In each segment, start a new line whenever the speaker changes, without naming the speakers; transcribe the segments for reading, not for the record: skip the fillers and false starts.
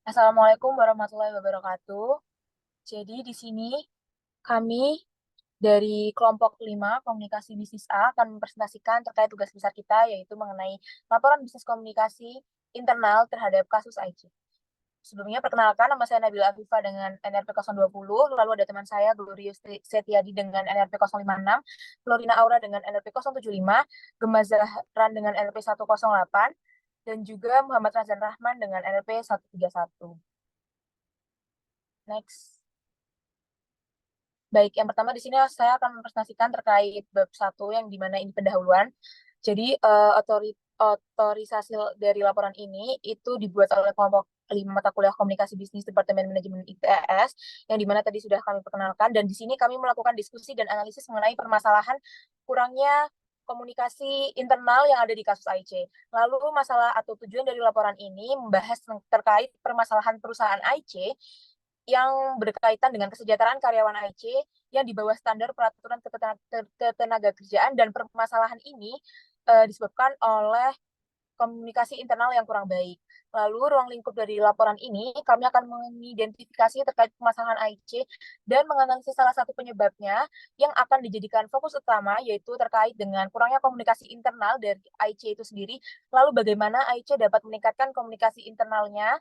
Assalamualaikum warahmatullahi wabarakatuh. Jadi di sini kami dari kelompok 5 Komunikasi Bisnis A akan mempresentasikan terkait tugas besar kita yaitu mengenai laporan bisnis komunikasi internal terhadap kasus IC. Sebelumnya perkenalkan, nama saya Nabila Afifah dengan NRP 020, lalu ada teman saya Glorius Setiadi dengan NRP 056, Florina Aura dengan NRP 075, Gemma Zahran dengan NRP 108, dan juga Muhammad Razan Rahman dengan NRP 131. Next. Baik, yang pertama di sini saya akan mempresentasikan terkait bab 1 yang dimana ini pendahuluan. Jadi otorisasi dari laporan ini itu dibuat oleh kelompok 5 mata kuliah komunikasi bisnis Departemen Manajemen ITS yang dimana tadi sudah kami perkenalkan, dan di sini kami melakukan diskusi dan analisis mengenai permasalahan kurangnya komunikasi internal yang ada di kasus AIC. Lalu masalah atau tujuan dari laporan ini membahas terkait permasalahan perusahaan AIC yang berkaitan dengan kesejahteraan karyawan AIC yang di bawah standar peraturan ketenagakerjaan, dan permasalahan ini disebabkan oleh komunikasi internal yang kurang baik. Lalu ruang lingkup dari laporan ini kami akan mengidentifikasi terkait permasalahan AIC dan menganalisis salah satu penyebabnya yang akan dijadikan fokus utama, yaitu terkait dengan kurangnya komunikasi internal dari AIC itu sendiri. Lalu bagaimana AIC dapat meningkatkan komunikasi internalnya,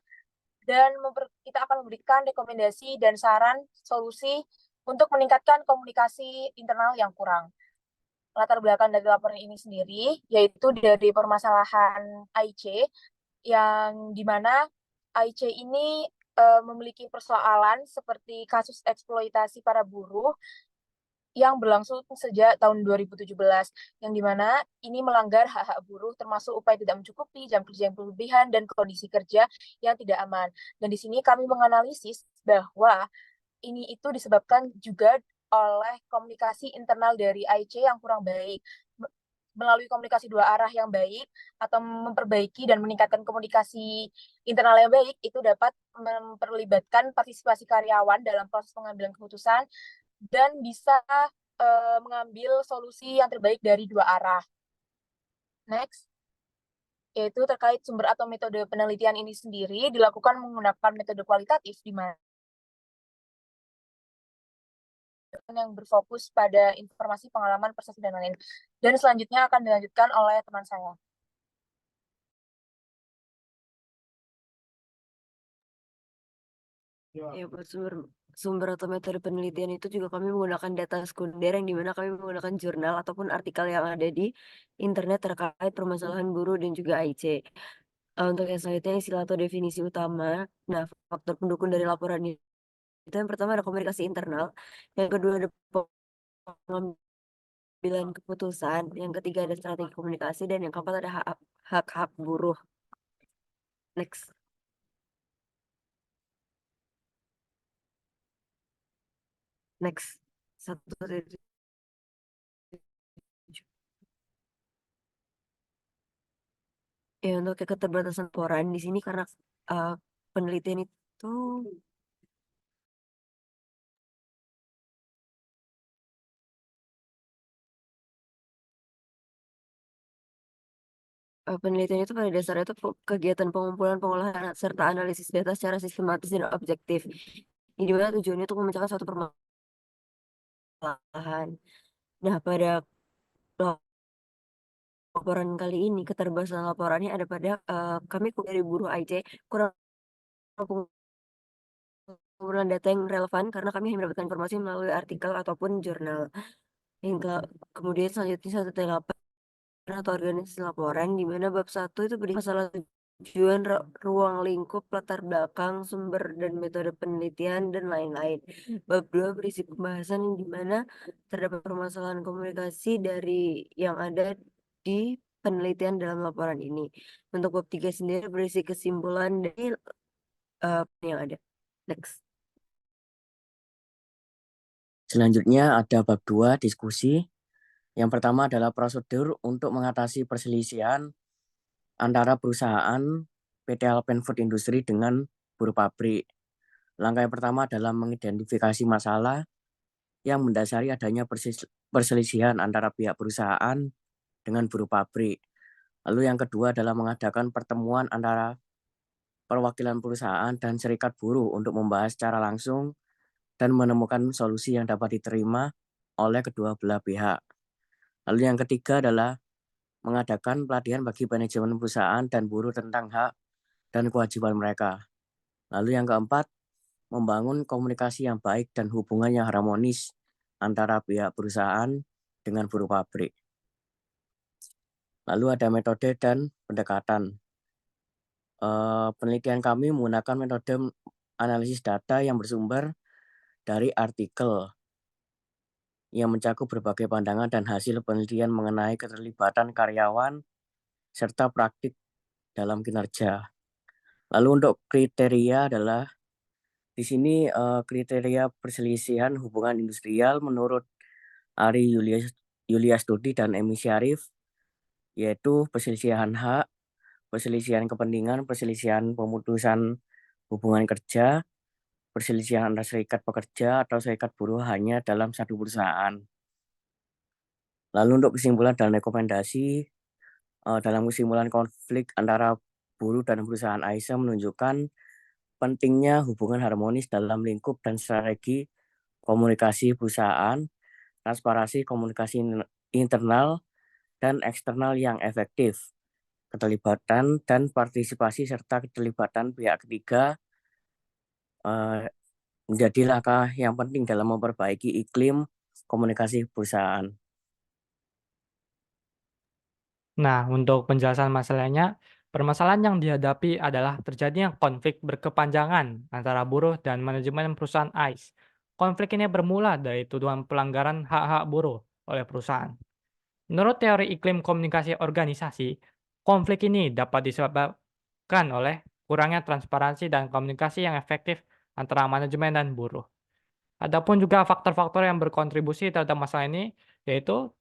dan kita akan memberikan rekomendasi dan saran solusi untuk meningkatkan komunikasi internal yang kurang. Latar belakang dari laporan ini sendiri yaitu dari permasalahan AIC yang dimana AIC ini memiliki persoalan seperti kasus eksploitasi para buruh yang berlangsung sejak tahun 2017, yang dimana ini melanggar hak-hak buruh termasuk upaya tidak mencukupi, jam kerja yang berlebihan, dan kondisi kerja yang tidak aman. Dan di sini kami menganalisis bahwa ini itu disebabkan juga oleh komunikasi internal dari AIC yang kurang baik. Melalui komunikasi dua arah yang baik atau memperbaiki dan meningkatkan komunikasi internal yang baik, itu dapat memperlibatkan partisipasi karyawan dalam proses pengambilan keputusan dan bisa mengambil solusi yang terbaik dari dua arah. Next, yaitu terkait sumber atau metode penelitian ini sendiri dilakukan menggunakan metode kualitatif di mana yang berfokus pada informasi, pengalaman, persepsi, dan lain-lain. Dan selanjutnya akan dilanjutkan oleh teman saya.
Ya, buat sumber atau metode penelitian itu juga kami menggunakan data sekunder yang dimana kami menggunakan jurnal ataupun artikel yang ada di internet terkait permasalahan buruh dan juga AIC. Untuk yang selanjutnya istilah atau definisi utama. Nah, faktor pendukung dari laporan itu yang pertama ada komunikasi internal, yang kedua ada pengambilan keputusan, yang ketiga ada strategi komunikasi, dan yang keempat ada hak-hak buruh. Next. Next. Satu dari ya untuk keterbatasan laporan di sini karena uh, penelitian itu penelitian itu pada dasarnya itu kegiatan pengumpulan, pengolahan, serta analisis data secara sistematis dan objektif. Ini dimana tujuannya untuk memecahkan suatu permasalahan. Nah, pada laporan kali ini, keterbatasan laporannya ada pada kami dari buruh IT kurang pengumpulan data yang relevan karena kami hanya mendapatkan informasi melalui artikel ataupun jurnal. Hingga kemudian selanjutnya 138 atau organisasi laporan di mana bab 1 itu berisi masalah tujuan, ruang lingkup, latar belakang, sumber dan metode penelitian dan lain-lain. Bab 2 berisi pembahasan yang di mana terdapat permasalahan komunikasi dari yang ada di penelitian dalam laporan ini. Untuk bab 3 sendiri berisi kesimpulan dari yang ada. Next.
Selanjutnya ada bab 2 diskusi. Yang pertama adalah prosedur untuk mengatasi perselisihan antara perusahaan PT Alpen Food Industry dengan buruh pabrik. Langkah yang pertama adalah mengidentifikasi masalah yang mendasari adanya perselisihan antara pihak perusahaan dengan buruh pabrik. Lalu yang kedua adalah mengadakan pertemuan antara perwakilan perusahaan dan serikat buruh untuk membahas secara langsung dan menemukan solusi yang dapat diterima oleh kedua belah pihak. Lalu yang ketiga adalah mengadakan pelatihan bagi manajemen perusahaan dan buruh tentang hak dan kewajiban mereka. Lalu yang keempat, membangun komunikasi yang baik dan hubungan yang harmonis antara pihak perusahaan dengan buruh pabrik. Lalu ada metode dan pendekatan. Penelitian kami menggunakan metode analisis data yang bersumber dari artikel yang mencakup berbagai pandangan dan hasil penelitian mengenai keterlibatan karyawan serta praktik dalam kinerja. Lalu untuk kriteria adalah di sini kriteria perselisihan hubungan industrial menurut Ari Yulia Studi dan Emi Syarif, yaitu perselisihan hak, perselisihan kepentingan, perselisihan pemutusan hubungan kerja, perselisihan antara serikat pekerja atau serikat buruh hanya dalam satu perusahaan. Lalu untuk kesimpulan dan rekomendasi, dalam kesimpulan konflik antara buruh dan perusahaan AISA menunjukkan pentingnya hubungan harmonis dalam lingkup dan strategi komunikasi perusahaan, transparansi komunikasi internal dan eksternal yang efektif, keterlibatan dan partisipasi serta keterlibatan pihak ketiga menjadi langkah yang penting dalam memperbaiki iklim komunikasi perusahaan.
Nah, untuk penjelasan masalahnya, permasalahan yang dihadapi adalah terjadinya konflik berkepanjangan antara buruh dan manajemen perusahaan ICE. Konflik ini bermula dari tuduhan pelanggaran hak-hak buruh oleh perusahaan. Menurut teori iklim komunikasi organisasi, konflik ini dapat disebabkan oleh kurangnya transparansi dan komunikasi yang efektif antara manajemen dan buruh. Adapun juga faktor-faktor yang berkontribusi terhadap masalah ini, yaitu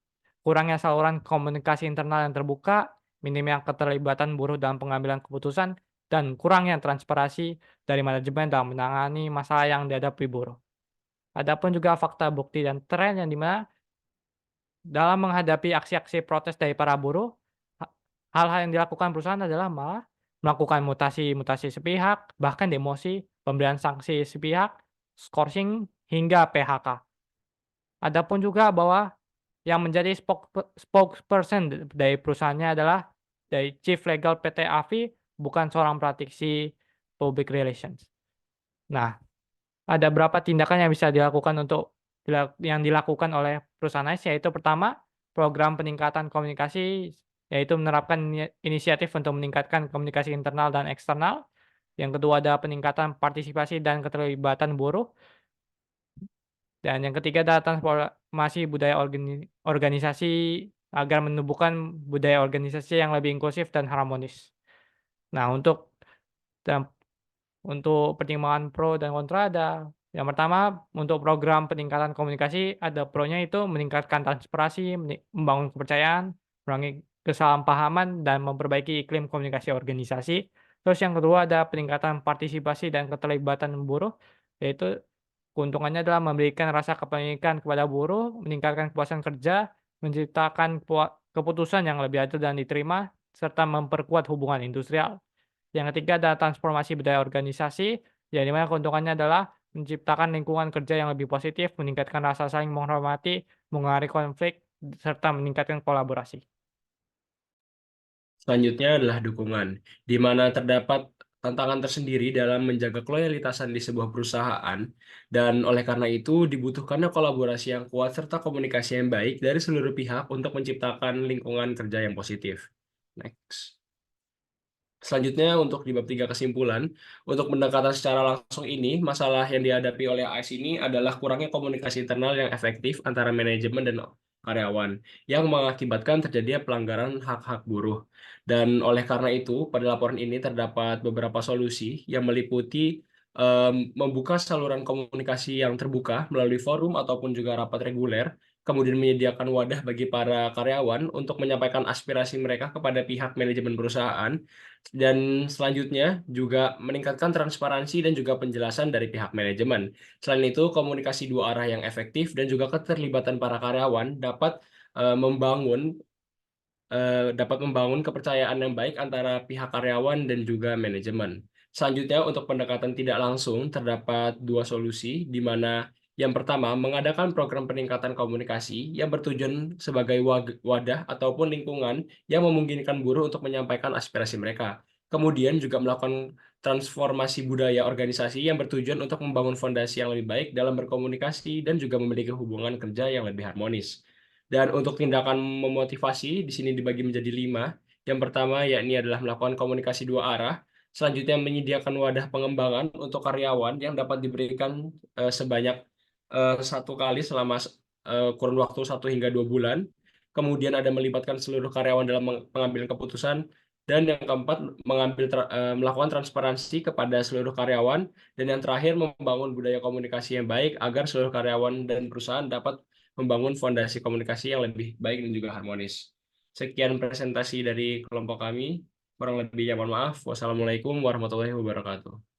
kurangnya saluran komunikasi internal yang terbuka, minimnya keterlibatan buruh dalam pengambilan keputusan, dan kurangnya transparansi dari manajemen dalam menangani masalah yang dihadapi buruh. Adapun juga fakta bukti dan tren yang dimana dalam menghadapi aksi-aksi protes dari para buruh, hal-hal yang dilakukan perusahaan adalah malah melakukan mutasi-mutasi sepihak, bahkan demosi, pemberian sanksi sepihak, skorsing, hingga PHK. Adapun juga bahwa yang menjadi spokesperson dari perusahaannya adalah dari Chief Legal PT AFI, bukan seorang praktisi public relations. Nah, ada berapa tindakan yang bisa dilakukan yang dilakukan oleh perusahaan ICE, yaitu pertama, program peningkatan komunikasi, yaitu menerapkan inisiatif untuk meningkatkan komunikasi internal dan eksternal. Yang kedua ada peningkatan partisipasi dan keterlibatan buruh. Dan yang ketiga adalah transformasi budaya organisasi agar menumbuhkan budaya organisasi yang lebih inklusif dan harmonis. Nah, untuk pertimbangan pro dan kontra ada. Yang pertama, untuk program peningkatan komunikasi, ada pro-nya itu meningkatkan transparansi, membangun kepercayaan, mengurangi kesalahpahaman, dan memperbaiki iklim komunikasi organisasi. Terus yang kedua ada peningkatan partisipasi dan keterlibatan buruh, yaitu keuntungannya adalah memberikan rasa kepemilikan kepada buruh, meningkatkan kepuasan kerja, menciptakan keputusan yang lebih adil dan diterima, serta memperkuat hubungan industrial. Yang ketiga adalah transformasi budaya organisasi, yang dimana keuntungannya adalah menciptakan lingkungan kerja yang lebih positif, meningkatkan rasa saling menghormati, mengurangi konflik, serta meningkatkan kolaborasi.
Selanjutnya adalah dukungan, di mana terdapat tantangan tersendiri dalam menjaga keloyalitasan di sebuah perusahaan, dan oleh karena itu dibutuhkannya kolaborasi yang kuat serta komunikasi yang baik dari seluruh pihak untuk menciptakan lingkungan kerja yang positif. Next. Selanjutnya untuk di bab 3 kesimpulan, untuk pendekatan secara langsung ini, masalah yang dihadapi oleh AS ini adalah kurangnya komunikasi internal yang efektif antara manajemen dan karyawan, yang mengakibatkan terjadinya pelanggaran hak-hak buruh. Dan oleh karena itu, pada laporan ini terdapat beberapa solusi yang meliputi membuka saluran komunikasi yang terbuka melalui forum ataupun juga rapat reguler, kemudian menyediakan wadah bagi para karyawan untuk menyampaikan aspirasi mereka kepada pihak manajemen perusahaan, dan selanjutnya juga meningkatkan transparansi dan juga penjelasan dari pihak manajemen. Selain itu, komunikasi dua arah yang efektif dan juga keterlibatan para karyawan dapat membangun kepercayaan yang baik antara pihak karyawan dan juga manajemen. Selanjutnya, untuk pendekatan tidak langsung, terdapat dua solusi, di mana yang pertama, mengadakan program peningkatan komunikasi yang bertujuan sebagai wadah ataupun lingkungan yang memungkinkan buruh untuk menyampaikan aspirasi mereka. Kemudian juga melakukan transformasi budaya organisasi yang bertujuan untuk membangun fondasi yang lebih baik dalam berkomunikasi dan juga memiliki hubungan kerja yang lebih harmonis. Dan untuk tindakan memotivasi, di sini dibagi menjadi 5. Yang pertama, yakni adalah melakukan komunikasi dua arah. Selanjutnya, menyediakan wadah pengembangan untuk karyawan yang dapat diberikan sebanyak 1 kali selama kurun waktu 1 hingga 2 bulan. Kemudian ada melibatkan seluruh karyawan dalam pengambilan keputusan. Dan yang keempat, melakukan transparansi kepada seluruh karyawan. Dan yang terakhir, membangun budaya komunikasi yang baik agar seluruh karyawan dan perusahaan dapat membangun fondasi komunikasi yang lebih baik dan juga harmonis. Sekian presentasi dari kelompok kami. Kurang lebihnya mohon maaf. Wassalamualaikum warahmatullahi wabarakatuh.